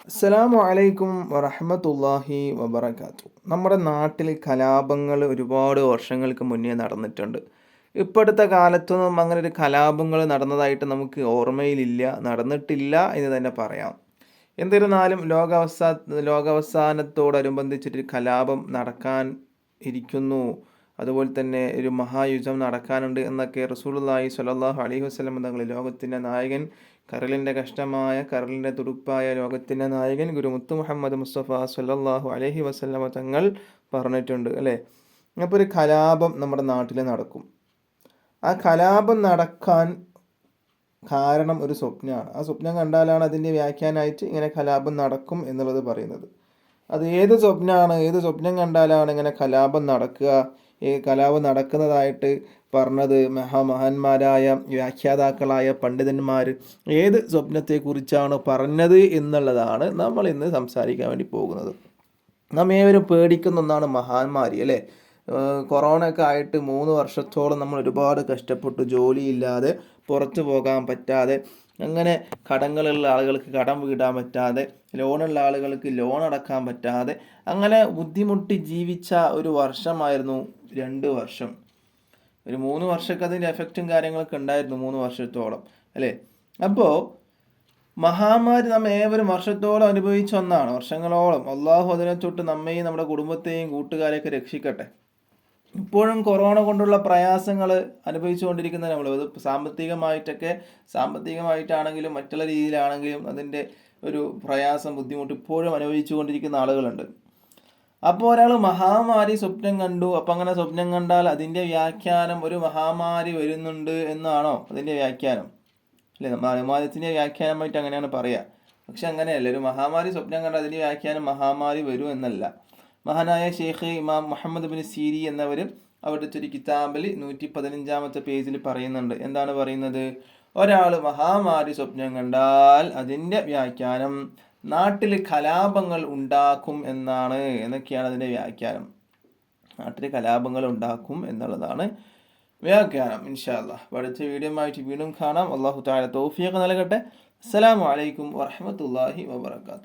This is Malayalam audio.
അസ്സലാമു അലൈക്കും വറഹ്മത്തുള്ളാഹി വബറകാതുഹു. നമ്മുടെ നാട്ടിൽ കലാപങ്ങൾ ഒരുപാട് വർഷങ്ങൾക്ക് മുന്നേ നടന്നിട്ടുണ്ട്. ഇപ്പോഴത്തെ കാലത്തൊന്നും അങ്ങനെ ഒരു കലാപങ്ങൾ നടന്നതായിട്ട് നമുക്ക് ഓർമ്മയിലില്ല, നടന്നിട്ടില്ല എന്ന് തന്നെ പറയാം. എന്നിരുന്നാലും ലോകാവസാനത്തോടനുബന്ധിച്ചിട്ടൊരു കലാപം നടക്കാൻ ഇരിക്കുന്നു. അതുപോലെ തന്നെ ഒരു മഹായുദ്ധം നടക്കാനുണ്ട് എന്നൊക്കെ റസൂലുള്ളാഹി സ്വല്ലല്ലാഹു അലൈഹി വസല്ലം തങ്ങൾ, ലോകത്തിൻ്റെ നായകൻ, കരളിൻ്റെ തുടുപ്പായ ലോകത്തിൻ്റെ നായകൻ മുത്തു മുഹമ്മദ് മുസ്തഫ സ്വല്ലല്ലാഹു അലൈഹി വസല്ലമ തങ്ങൾ പറഞ്ഞിട്ടുണ്ട് അല്ലേ. അപ്പോൾ ഒരു കലാപം നമ്മുടെ നാട്ടിൽ നടക്കും. ആ കലാപം നടക്കാൻ കാരണം ഒരു സ്വപ്നമാണ്. ആ സ്വപ്നം കണ്ടാലാണ് അതിൻ്റെ വ്യാഖ്യാനമായിട്ട് ഇങ്ങനെ കലാപം നടക്കും എന്നുള്ളത് പറയുന്നത്. അത് ഏത് സ്വപ്നമാണ്, ഏത് സ്വപ്നം കണ്ടാലാണ് ഇങ്ങനെ കലാപം നടക്കുക, ഈ കലാപം നടക്കുന്നതായിട്ട് പറഞ്ഞത് മഹാന്മാരായ വ്യാഖ്യാതാക്കളായ പണ്ഡിതന്മാർ ഏത് സ്വപ്നത്തെക്കുറിച്ചാണ് പറഞ്ഞത് എന്നുള്ളതാണ് നമ്മൾ ഇന്ന് സംസാരിക്കാൻ വേണ്ടി പോകുന്നത്. നാം ഏവരും പേടിക്കുന്ന ഒന്നാണ് മഹാന്മാരി അല്ലേ. കൊറോണ ഒക്കെ ആയിട്ട് 3 വർഷത്തോളം നമ്മൾ ഒരുപാട് കഷ്ടപ്പെട്ടു, ജോലിയില്ലാതെ, പുറത്തു പോകാൻ പറ്റാതെ, അങ്ങനെ കടങ്ങളുള്ള ആളുകൾക്ക് കടം വീടാൻ പറ്റാതെ, ലോണുള്ള ആളുകൾക്ക് ലോൺ അടക്കാൻ പറ്റാതെ, അങ്ങനെ ബുദ്ധിമുട്ടി ജീവിച്ച ഒരു വർഷമായിരുന്നു 2 വർഷം. ഒരു 3 വർഷമൊക്കെ അതിൻ്റെ എഫക്റ്റും കാര്യങ്ങളൊക്കെ ഉണ്ടായിരുന്നു, 3 വർഷത്തോളം അല്ലേ. അപ്പോൾ മഹാമാരി നാം ഏവരും വർഷത്തോളം അനുഭവിച്ച ഒന്നാണ്, വർഷങ്ങളോളം. അള്ളാഹു അതിനെ തൊട്ട് നമ്മയും നമ്മുടെ കുടുംബത്തെയും കൂട്ടുകാരെയൊക്കെ രക്ഷിക്കട്ടെ. ഇപ്പോഴും കൊറോണ കൊണ്ടുള്ള പ്രയാസങ്ങൾ അനുഭവിച്ചുകൊണ്ടിരിക്കുന്ന നമ്മൾ, അത് സാമ്പത്തികമായിട്ടാണെങ്കിലും മറ്റുള്ള രീതിയിലാണെങ്കിലും അതിൻ്റെ ഒരു പ്രയാസം, ബുദ്ധിമുട്ട് ഇപ്പോഴും അനുഭവിച്ചു കൊണ്ടിരിക്കുന്ന ആളുകളുണ്ട്. അപ്പോൾ ഒരാൾ മഹാമാരി സ്വപ്നം കണ്ടു, അപ്പം അങ്ങനെ സ്വപ്നം കണ്ടാൽ അതിൻ്റെ വ്യാഖ്യാനം ഒരു മഹാമാരി വരുന്നുണ്ട് എന്നാണോ അതിൻ്റെ വ്യാഖ്യാനം അല്ലേ. നമ്മൾ അനുമാനത്തിൻ്റെ വ്യാഖ്യാനമായിട്ട് അങ്ങനെയാണ് പറയുക. പക്ഷെ അങ്ങനെയല്ല, ഒരു മഹാമാരി സ്വപ്നം കണ്ടാൽ അതിൻ്റെ വ്യാഖ്യാനം മഹാമാരി വരും എന്നല്ല. മഹാനായ ഷെയ്ഖ് ഇമാം മുഹമ്മദ് ബിൻ സീരി എന്നവർ അവിടുത്തെ ഒരു കിതാബിൽ 115-ാമത്തെ പേജിൽ പറയുന്നുണ്ട്. എന്താണ് പറയുന്നത്? ഒരാൾ മഹാമാരി സ്വപ്നം കണ്ടാൽ അതിൻ്റെ വ്യാഖ്യാനം നാട്ടിൽ കലാപങ്ങൾ ഉണ്ടാക്കും എന്നൊക്കെയാണ് അതിൻ്റെ വ്യാഖ്യാനം. നാട്ടിൽ കലാപങ്ങൾ ഉണ്ടാക്കും എന്നുള്ളതാണ് വ്യാഖ്യാനം. ഇൻഷാ അല്ലാഹ് അടുത്ത വീഡിയോ ആയിട്ട് വീണ്ടും കാണാം. അല്ലാഹു തആല തൗഫീഖ് നൽകട്ടെ. അസ്സലാമു അലൈക്കും വറഹ്മത്തുള്ളാഹി വബറകാതുഹു.